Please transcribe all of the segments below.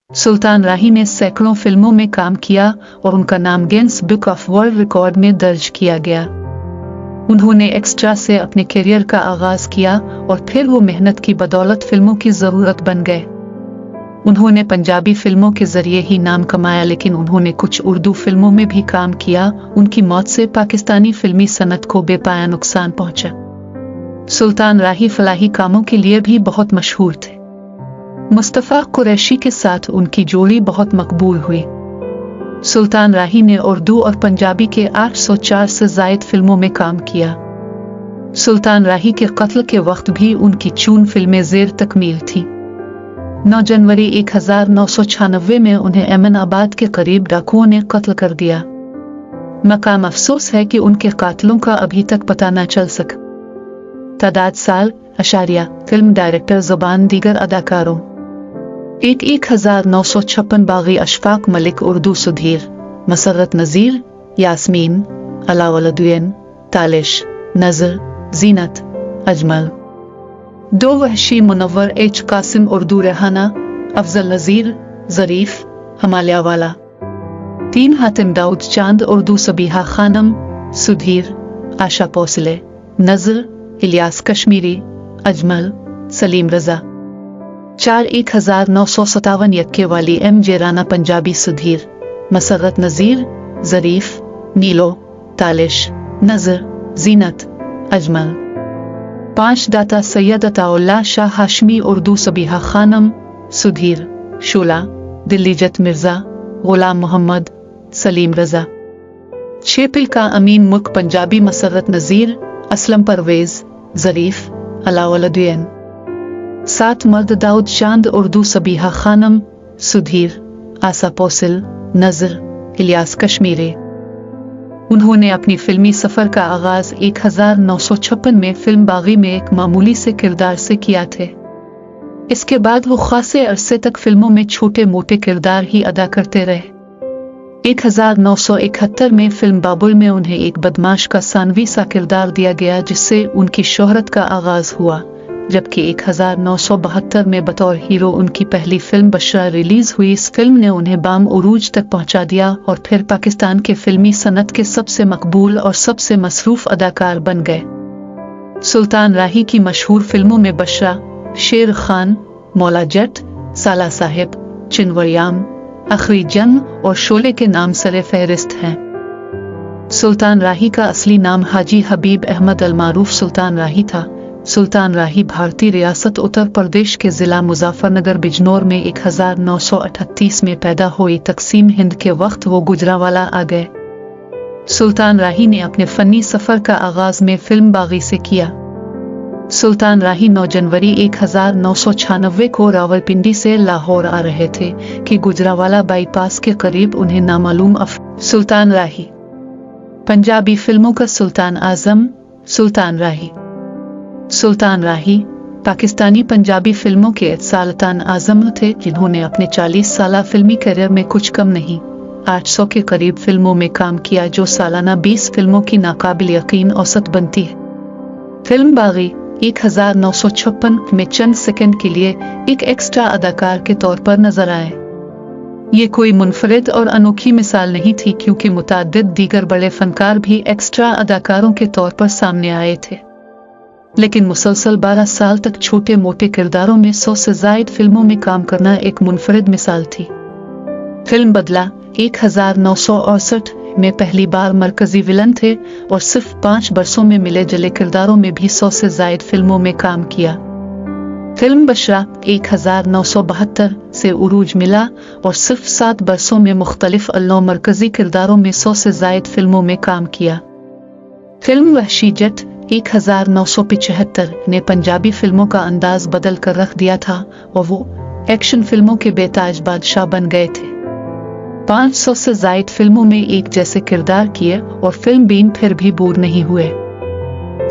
सुल्तान राही ने सैकड़ों फिल्मों में काम किया और उनका नाम Guinness book of world record में दर्ज किया गया। उन्होंने एक्स्ट्रा से अपने करियर का आगाज किया और फिर वो मेहनत की बदौलत फिल्मों की जरूरत बन गए। उन्होंने पंजाबी फिल्मों के जरिए ही नाम कमाया, लेकिन उन्होंने कुछ उर्दू फिल्मों में भी काम किया। उनकी मौत से पाकिस्तानी फिल्मी सनत को बेपाया नुकसान पहुंचा। सुल्तान राही फलाही कामों के लिए भी बहुत मशहूर थे। मुस्तफा कुरैशी के साथ उनकी जोड़ी बहुत मकबूल हुई। सुल्तान राही ने उर्दू और पंजाबी के 804 से जायद फिल्मों में काम किया। सुल्तान राही के कत्ल के वक्त भी उनकी चून फिल्में ज़ेर तकमील थी। 9 जनवरी 1996 में उन्हें एमन-आबाद के करीब डाकुओं ने कत्ल कर दिया। मकाम अफसोस है कि उनके कातलों का अभी तक पता न चल सका। तादाद साल अशारिया फिल्म डायरेक्टर ज़ुबान दीगर अदाकारों 1956 बागी अशफाक मलिक उर्दू सुधीर मसरत नज़ीर यास्मीन अलाउद्दीन तालिश नज़र जीनत अजमल 2 वहशी मुनव्वर एच कासिम उर्दू रेहाना अफजल नज़ीर ज़रीफ हमालियावाला 3 हातिम दाऊद चांद उर्दू सबीहा खानम सुधीर आशा पोसले नज़र इलियास कश्मीरी अजमल सलीम रजा 4 1957 यक्के वाली एम जे राना पंजाबी सुधीर मसरत नज़ीर ज़रीफ नीलो तालिश नज़र जीनत अजमल 5 दाता सैयद अताउल्लाह शाह हाशमी उर्दू सबीहा खानम सुधीर शोला दिल्लीजत मिर्ज़ा गुलाम मोहम्मद सलीम रजा 6 पिलका अमीन मुल्क पंजाबी मसरत नज़ीर असलम परवेज़ ज़रीफ अलाउद्दीन 7 मर्द दाऊद चांद उर्दू सबीहा खानम सुधीर आसा पोसिल नज़र इलियास कश्मीरी। उन्होंने अपनी फिल्मी सफ़र का आगाज़ 1956 में फिल्म बागी में एक मामूली से किरदार से किया थे। इसके बाद वो खासे अरसे तक फिल्मों में छोटे मोटे किरदार ही अदा करते रहे। 1971 में फिल्म बाबुल में उन्हें एक बदमाश का सानवी सा किरदार दिया गया, जिससे उनकी शोहरत का आगाज़ हुआ। जबकि 1972 में बतौर हीरो उनकी पहली फिल्म बशरा रिलीज हुई। इस फिल्म ने उन्हें बाम उरूज तक पहुंचा दिया और फिर पाकिस्तान के फिल्मी सनत के सबसे मकबूल और सबसे मसरूफ अदाकार बन गए। सुल्तान राही की मशहूर फिल्मों में बशरा, शेर खान, मौला जट, साला साहिब, चिनवरियाम, आखिरी जंग और शोले के नाम सरे फहरिस्त हैं। सुल्तान राही का असली नाम हाजी हबीब अहमद अल-मारूफ सुल्तान राही था। सुल्तान राही भारतीय रियासत उत्तर प्रदेश के ज़िला मुजफ्फरनगर बिजनौर में 1938 में पैदा हुई। तकसीम हिंद के वक्त वो गुजरावाला आ गए। सुल्तान राही ने अपने फ़नी सफ़र का आगाज़ में फिल्म बागी से किया। सुल्तान राही 9 जनवरी 1996 को रावलपिंडी से लाहौर आ रहे थे कि गुजरावाला बाईपास के करीब उन्हें नामालूम सुल्तान राही पंजाबी फिल्मों का सुल्तान आज़म सुल्तान राही पाकिस्तानी पंजाबी फिल्मों के सुल्तान आज़म थे, जिन्होंने अपने 40 साला फिल्मी करियर में कुछ कम नहीं 800 के करीब फिल्मों में काम किया, जो सालाना 20 फिल्मों की नाकाबिल यकीन औसत बनती है। फिल्म बागी 1956 में चंद सेकंड के लिए एक एक्स्ट्रा अदाकार के तौर पर नजर आए। ये कोई मुनफरिद और अनोखी मिसाल नहीं थी, क्योंकि मुताद्दिद दीगर बड़े फनकार भी एक्स्ट्रा अदाकारों के तौर पर सामने आए थे। लेकिन मुसलसल 12 साल तक छोटे मोटे किरदारों में 100 से ज़ायद फिल्मों में काम करना एक मुनफरिद मिसाल थी। फिल्म बदला 1968 में पहली बार मरकजी विलन थे और सिर्फ 5 बरसों में मिले जले किरदारों में भी 100 से ज़ायद फिल्मों में काम किया। फिल्म बशरा 1972 से उरूज मिला और सिर्फ 7 बरसों में मुख्तलिफ अल्लो मरकजी किरदारों में 100 से ज़ायद फिल्मों में काम किया। फिल्म वहशी जट 1975 ने पंजाबी फिल्मों का अंदाज बदल कर रख दिया था और वो एक्शन फिल्मों के बेताज बादशाह बन गए थे। 500 से ज़ायद फिल्मों में एक जैसे किरदार किए और फिल्म बीन फिर भी बोर नहीं हुए।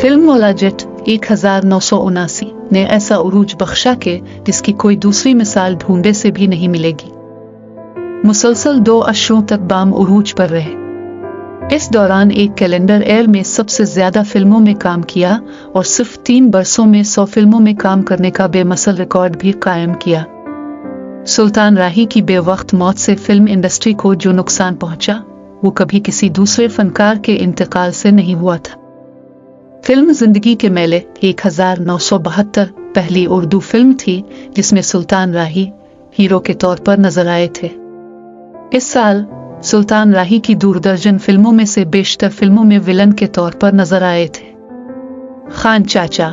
फिल्म मौला जट 1979 ने ऐसा उरूज बख्शा के जिसकी कोई दूसरी मिसाल ढूंढे से भी नहीं मिलेगी। मुसलसल 2 अशरों तक बाम उरूज पर रहे। इस दौरान एक कैलेंडर ईयर में सबसे ज्यादा फिल्मों में काम किया और सिर्फ 3 बरसों में 100 फिल्मों में काम करने का बेमसल रिकॉर्ड भी कायम किया। सुल्तान राही की बेवक्त मौत से फिल्म इंडस्ट्री को जो नुकसान पहुंचा वो कभी किसी दूसरे फनकार के इंतकाल से नहीं हुआ था। फिल्म जिंदगी के मेले 1972 पहली उर्दू फिल्म थी जिसमें सुल्तान राही हीरो के तौर पर नजर आए थे। इस साल सुल्तान राही की दूरदर्जन फिल्मों में से बेशतर फिल्मों में विलन के तौर पर नजर आए थे। खान चाचा,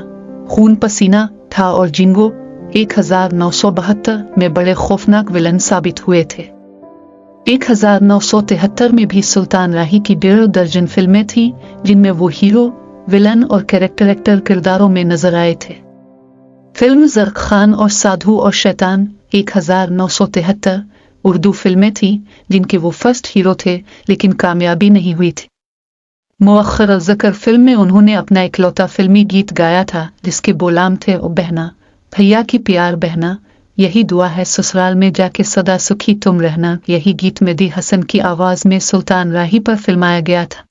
खून पसीना था और जिंगो 1972 में बड़े खौफनाक विलन साबित हुए थे। 1973 में भी सुल्तान राही की 1.5 दर्जन फिल्में थीं जिनमें वो हीरो, विलन और कैरेक्टर एक्टर किरदारों में नजर आए थे। फिल्म ज़र्क खान और साधु और शैतान 1973 उर्दू फिल्में थीं जिनके वो फर्स्ट हीरो थे लेकिन कामयाबी नहीं हुई थी। मुअख्खर ज़िक्र फिल्म में उन्होंने अपना इकलौता फिल्मी गीत गाया था जिसके बोलाम थे ओ बहना भैया की प्यार बहना, यही दुआ है ससुराल में जाके सदा सुखी तुम रहना। यही गीत मेहदी हसन की आवाज में सुल्तान राही पर फिल्माया गया था।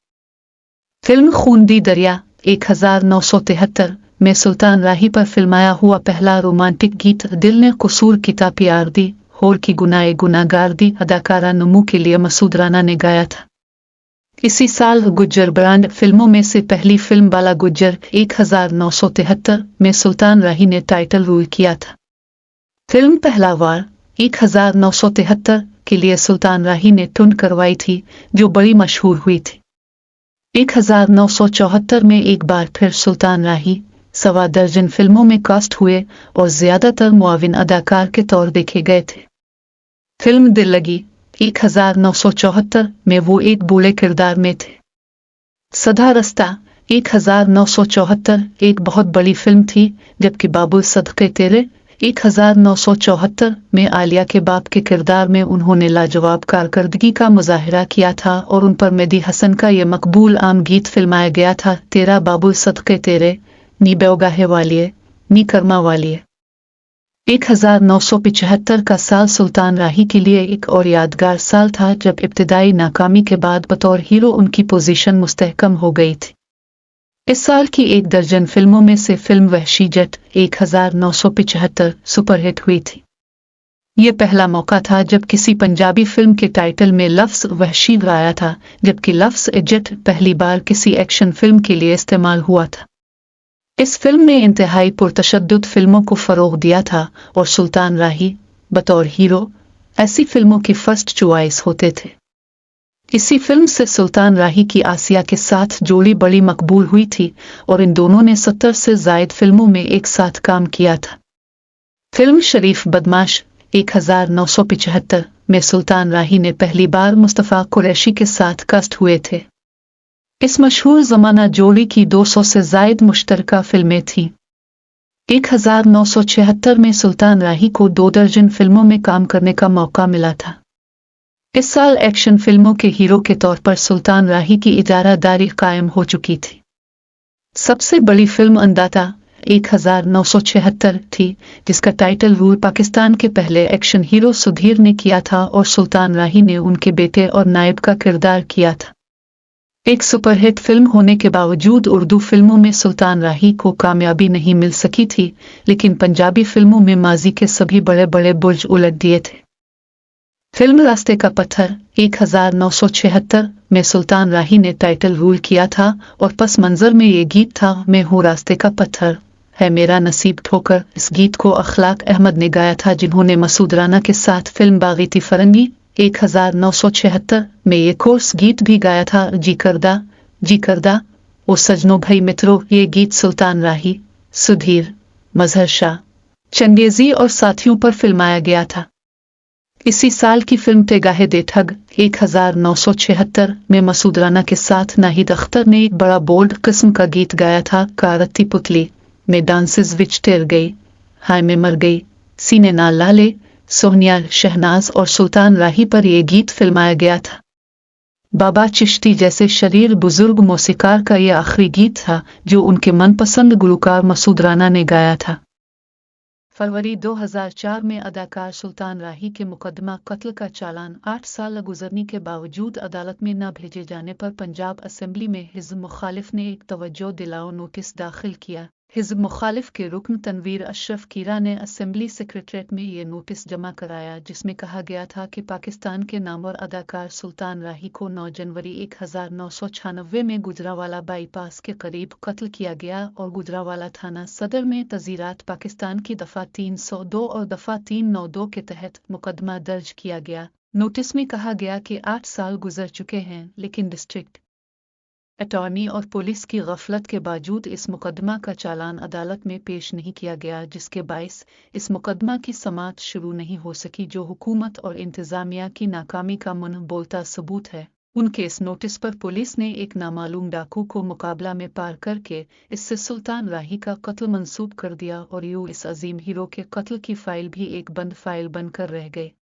फिल्म खून दी दरिया 1973 में सुल्तान राही पर फिल्माया हुआ पहला रोमांटिक गीत दिल ने कसूर किता प्यार दी होर की गुनाए गुनागार दी अदाकारा नमू के लिए मसूद राना ने गाया था। इसी साल गुज्जर ब्रांड फिल्मों में से पहली फिल्म बाला गुज्जर 1973 में सुल्तान राही ने टाइटल रोल किया था। फिल्म पहला वार 1973 के लिए सुल्तान राही ने टून करवाई थी जो बड़ी मशहूर हुई थी। 1974 में एक बार फिर सुल्तान राही 1.25 दर्जन फिल्मों में कास्ट हुए और ज्यादातर मुआविन अदाकार के तौर देखे गए थे। फिल्म दिल लगी 1974 में वो एक बूढ़े किरदार में थे। सदा रस्ता 1974 एक बहुत बड़ी फिल्म थी जबकि बाबुल सदके तेरे 1974 में आलिया के बाप के किरदार में उन्होंने लाजवाब कारकर्दगी का मुजाहिरा किया था और उन पर मेहदी हसन का ये मकबूल आम गीत फिल्माया गया था, तेरा बाबुल सदके तेरे नी बेवगाहे वालिए नी कर्मा वालिए। 1975 का साल सुल्तान राही के लिए एक और यादगार साल था जब इब्तिदाई नाकामी के बाद बतौर हीरो उनकी पोजीशन मुस्तहकम हो गई थी। इस साल की 1 दर्जन फिल्मों में से फिल्म वहशी जट 1975 सुपरहिट हुई थी। ये पहला मौका था जब किसी पंजाबी फिल्म के टाइटल में लफ्ज वहशी आया था, जबकि लफ्ज जट पहली बार किसी एक्शन फिल्म के लिए इस्तेमाल हुआ था। इस फिल्म ने इंतहाई पुरतशद्दुद फिल्मों को फरोग दिया था और सुल्तान राही बतौर हीरो ऐसी फिल्मों की फर्स्ट चॉइस होते थे। इसी फिल्म से सुल्तान राही की आसिया के साथ जोड़ी बड़ी मकबूल हुई थी और इन दोनों ने 70 से जायद फिल्मों में एक साथ काम किया था। फिल्म शरीफ बदमाश 1975 में सुल्तान राही ने पहली बार मुस्तफ़ा कुरैशी के साथ कास्ट हुए थे। इस मशहूर ज़माना जोड़ी की 200 से जायद मुश्तरका फिल्में थीं। 1976 में सुल्तान राही को 2 दर्जन फिल्मों में काम करने का मौका मिला था। इस साल एक्शन फिल्मों के हीरो के तौर पर सुल्तान राही की इजारादारी कायम हो चुकी थी। सबसे बड़ी फिल्म अंदाता 1976 थी जिसका टाइटल रोल पाकिस्तान के पहले एक्शन हीरो सुधीर ने किया था और सुल्तान राही ने उनके बेटे और नायब का किरदार किया था। एक सुपरहिट फिल्म होने के बावजूद उर्दू फिल्मों में सुल्तान राही को कामयाबी नहीं मिल सकी थी, लेकिन पंजाबी फिल्मों में माजी के सभी बड़े बड़े बुर्ज उलट दिए थे। फिल्म रास्ते का पत्थर 1976 में सुल्तान राही ने टाइटल रोल किया था और पस मंजर में ये गीत था, मैं हूँ रास्ते का पत्थर है मेरा नसीब ठोकर। इस गीत को अखलाक अहमद ने गाया था जिन्होंने मसूद राना के साथ फिल्म बागी थी फरंगी 1976 में ये कोर्स गीत भी गाया था, जी करदा ओ सजनो भाई मित्रों। ये गीत सुल्तान राही, सुधीर, मजहर शाह, चंगेजी और साथियों पर फिल्माया गया था। इसी साल की फिल्म तेगाहे दे ठग 1976 में मसूद राना के साथ नाहिद अख्तर ने एक बड़ा बोल्ड किस्म का गीत गाया था, कारती पुतली में डांसेस विच टेर गई, हाय में मर गई, सीने नाल लाले, सोहनिया शहनाज और सुल्तान राही पर यह गीत फिल्माया गया था। बाबा चिश्ती जैसे शरीर बुजुर्ग मौसीकार का यह आखिरी गीत था जो उनके मनपसंद गुलकार मसूद राना ने गाया था। फरवरी 2004 में अदाकार सुल्तान राही के मुकदमा कत्ल का चालान 8 साल गुजरने के बावजूद अदालत में न भेजे जाने पर पंजाब असेंबली में हिज़्ब मुखालिफ ने एक तवज्जो दिलाओ नोटिस दाखिल किया। हिज़्ब मुखालिफ के रुकन तनवीर अशरफ कीरा ने असेंबली सेक्रेटरीट में ये नोटिस जमा कराया जिसमें कहा गया था कि पाकिस्तान के नामवर अदाकार सुल्तान राही को 9 जनवरी 1996 में गुजरावाला बाईपास के करीब कत्ल किया गया और गुजरावाला थाना सदर में तज़ीरात पाकिस्तान की दफ़ा 302 और दफ़ा 392 के तहत मुकदमा दर्ज किया गया। नोटिस में कहा गया कि 8 साल गुजर चुके हैं लेकिन डिस्ट्रिक्ट अटॉर्नी और पुलिस की गफलत के बावजूद इस मुकदमा का चालान अदालत में पेश नहीं किया गया जिसके बाइस इस मुकदमा की समाअत शुरू नहीं हो सकी जो हुकूमत और इंतज़ामिया की नाकामी का मुंह बोलता सबूत है। उनके इस नोटिस पर पुलिस ने एक नामालूम डाकू को मुकाबला में पार करके इससे सुल्तान राही का कत्ल मंसूब कर दिया और यूं इस अजीम हीरो के कत्ल की फाइल भी एक बंद फाइल बनकर रह गई।